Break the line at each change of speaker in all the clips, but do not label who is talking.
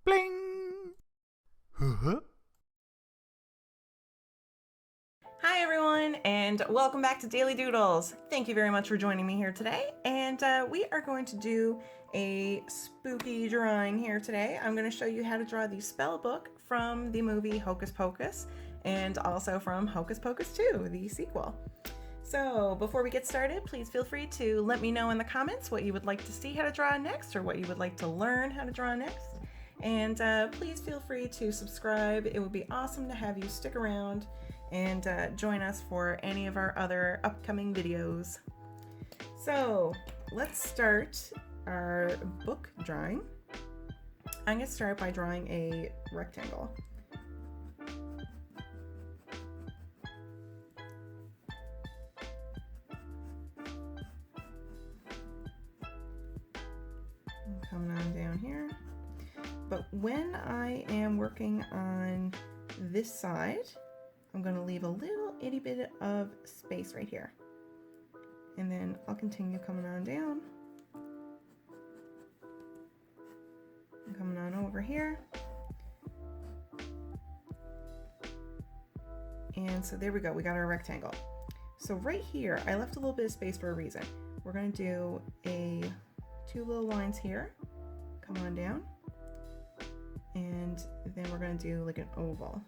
Bling! Huh?
Hi everyone, and welcome back to Daily Doodles. Thank you very much for joining me here today, and we are going to do a spooky drawing here today. I'm going to show you how to draw the Spellbook from the movie Hocus Pocus, and also from Hocus Pocus 2, the sequel. So before we get started, please feel free to let me know in the comments what you would like to see how to draw next, or what you would like to learn how to draw next. And please feel free to subscribe. It would be awesome to have you stick around and join us for any of our other upcoming videos. So let's start our book drawing. I'm going to start by drawing a rectangle. Coming on down here. But when I am working on this side, I'm going to leave a little itty bit of space right here. And then I'll continue coming on down. And coming on over here. And so there we go, we got our rectangle. So right here, I left a little bit of space for a reason. We're going to do two little lines here. Come on down. And then we're going to do like an oval.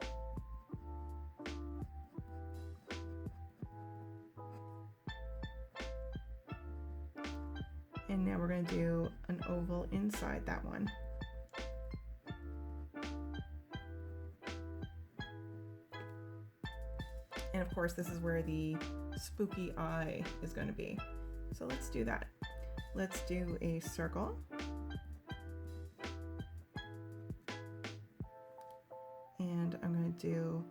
And now we're going to do an oval inside that one. And of course, this is where the spooky eye is going to be. So let's do that. Let's do a circle. And I'm going to do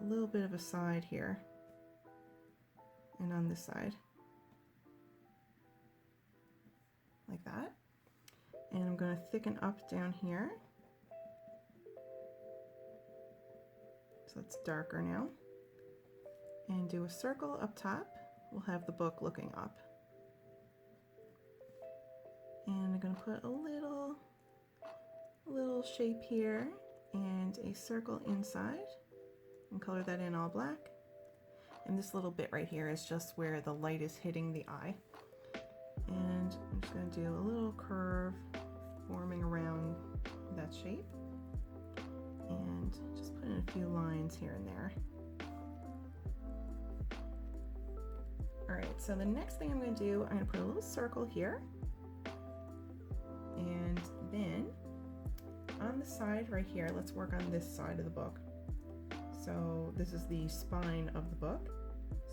a little bit of a side here. And on this side. Like that. And I'm going to thicken up down here. So it's darker now. And do a circle up top. We'll have the book looking up. And I'm going to put a little shape here and a circle inside and color that in all black. And this little bit right here is just where the light is hitting the eye. And I'm just going to do a little curve forming around that shape and just put in a few lines here and there. Alright, so the next thing I'm going to do, I'm going to put a little circle here, and then on the side right here, let's work on this side of the book. So this is the spine of the book.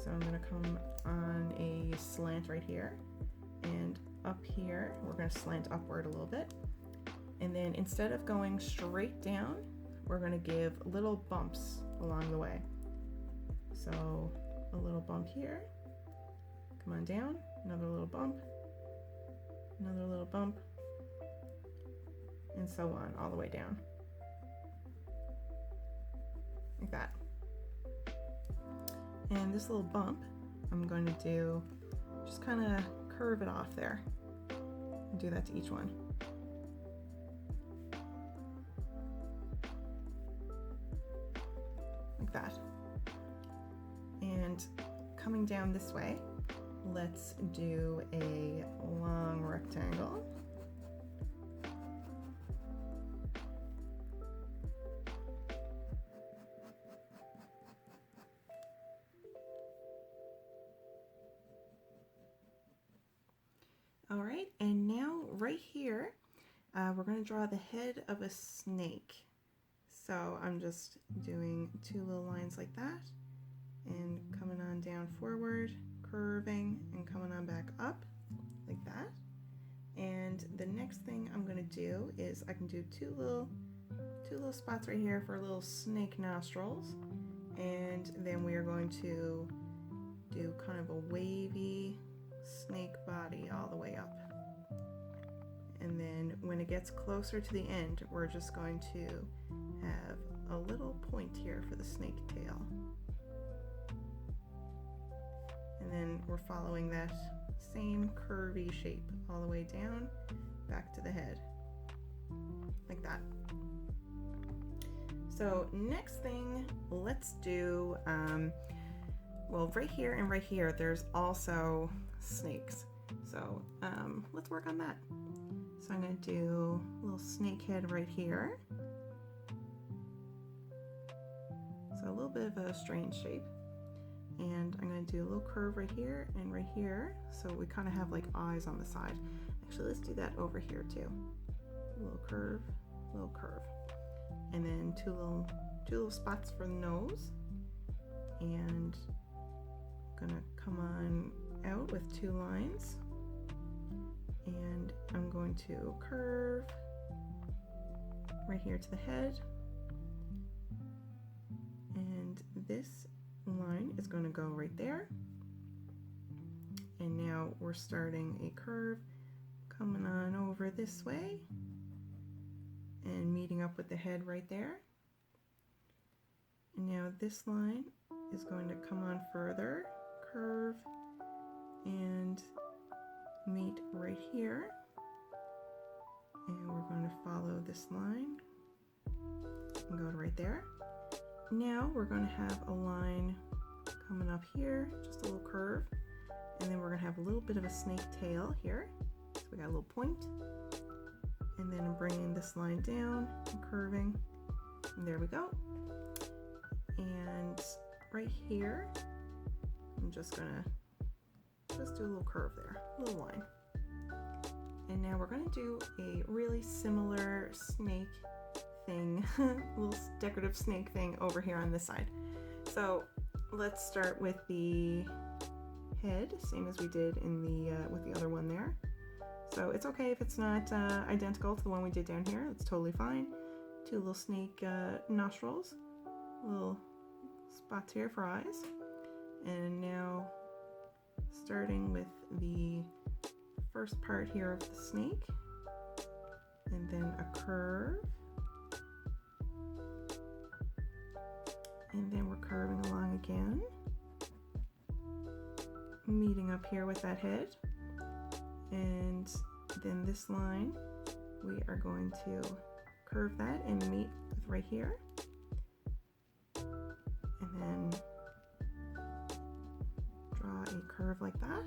So I'm going to come on a slant right here. And up here, we're going to slant upward a little bit. And then instead of going straight down, we're going to give little bumps along the way. So a little bump here. Come on down. Another little bump. Another little bump. And so on, all the way down. Like that. And this little bump, I'm going to do, just kind of curve it off there. And do that to each one. Like that. And coming down this way, let's do a long rectangle. All right, and now right here, we're going to draw the head of a snake. So I'm just doing two little lines like that, and coming on down forward, curving, and coming on back up, like that. And the next thing I'm going to do is I can do two little spots right here for little snake nostrils, and then we are going to do kind of a wavy snake body all the way up. And then when it gets closer to the end, we're just going to have a little point here for the snake tail. And then we're following that same curvy shape all the way down, back to the head, like that. So next thing, let's do, well, right here and right here, there's also snakes. So let's work on that. So I'm going to do a little snake head right here. So a little bit of a strange shape. And I'm going to do a little curve right here and right here. So we kind of have like eyes on the side. Actually, let's do that over here too. A little curve, and then two little spots for the nose. And I'm gonna come on out with 2 lines. And I'm going to curve right here to the head. And this line is going to go right there. And now we're starting a curve coming on over this way and meeting up with the head right there. And now this line is going to come on further, curve, and meet right here. And we're going to follow this line and go to right there. Now we're going to have a line coming up here, just a little curve, and then we're going to have a little bit of a snake tail here. So we got a little point, and then I'm bringing this line down and curving, and there we go. And right here, I'm just going to do a little curve there, a little line. And now we're going to do a really similar snake thing, little decorative snake thing over here on this side. So let's start with the head, same as we did in the with the other one there. So it's okay if it's not identical to the one we did down here. It's totally fine. 2 little snake nostrils, little spots here for eyes. And now starting with the first part here of the snake, and then a curve, and then we're curving along again, meeting up here with that head, and then this line we are going to curve that and meet with right here, and then draw a curve like that.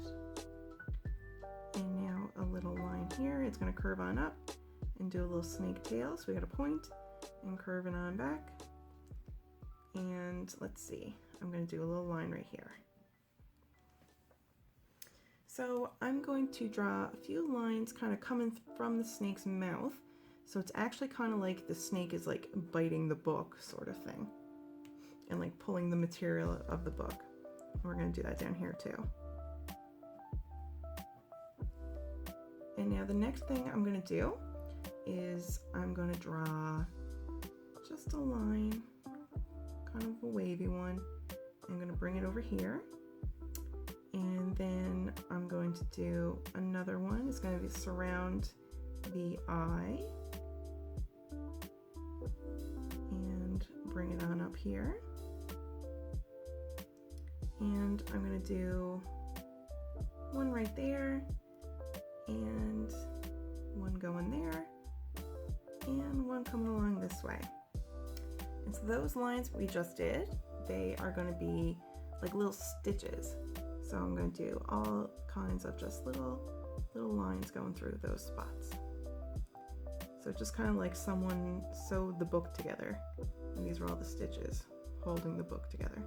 And now a little line here, it's going to curve on up and do a little snake tail. So we got a point and curve it on back. And let's see, I'm going to do a little line right here. So I'm going to draw a few lines kind of coming from the snake's mouth. So it's actually kind of like the snake is like biting the book sort of thing, and like pulling the material of the book. And we're going to do that down here too. And now the next thing I'm going to do is I'm going to draw just a line, kind of a wavy one. I'm going to bring it over here, and then I'm going to do another one. It's going to be surround the eye and bring it on up here. And I'm going to do one right there, and one going there, and one coming along this way. And so those lines we just did, they are going to be like little stitches. So I'm going to do all kinds of just little lines going through those spots. So it's just kind of like someone sewed the book together, and these are all the stitches holding the book together.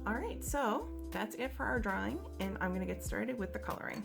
All right, so that's it for our drawing, and I'm going to get started with the coloring.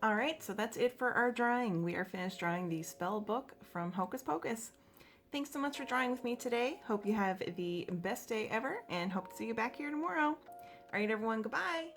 All right, so that's it for our drawing. We are finished drawing the spell book from Hocus Pocus. Thanks so much for drawing with me today. Hope you have the best day ever and hope to see you back here tomorrow. All right, everyone, goodbye.